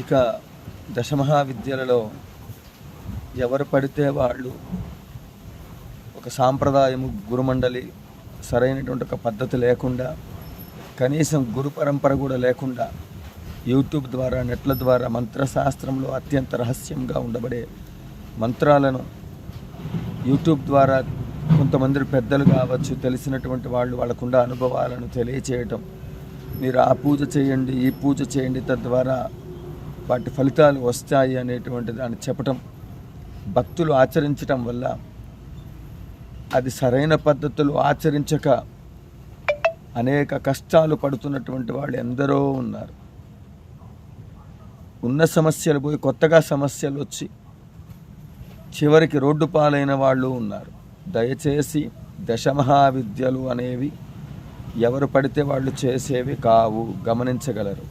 ఇక దశమహావిద్యలలో ఎవరు పడితే వాళ్ళు ఒక సాంప్రదాయము గురుమండలి సరైనటువంటి ఒక పద్ధతి లేకుండా, కనీసం గురు పరంపర కూడా లేకుండా యూట్యూబ్ ద్వారా, నెట్ల ద్వారా మంత్రశాస్త్రంలో అత్యంత రహస్యంగా ఉండబడే మంత్రాలను యూట్యూబ్ ద్వారా కొంతమంది పెద్దలు కావచ్చు, తెలిసినటువంటి వాళ్ళు వాళ్ళకున్న అనుభవాలను తెలియచేయటం, మీరు ఆ పూజ చేయండి, ఈ పూజ చేయండి, తద్వారా వాటి ఫలితాలు వస్తాయి అనేటువంటి దాన్ని చెప్పటం, భక్తులు ఆచరించటం వల్ల అది సరైన పద్ధతులు ఆచరించక అనేక కష్టాలు పడుతున్నటువంటి వాళ్ళు ఎందరో ఉన్నారు. ఉన్న సమస్యలు పోయి కొత్తగా సమస్యలు వచ్చి చివరికి రోడ్డు పాలైన వాళ్ళు ఉన్నారు. దయచేసి దశమహావిద్యలు అనేవి ఎవరు పడితే వాళ్ళు చేసేవి కావు, గమనించగలరు.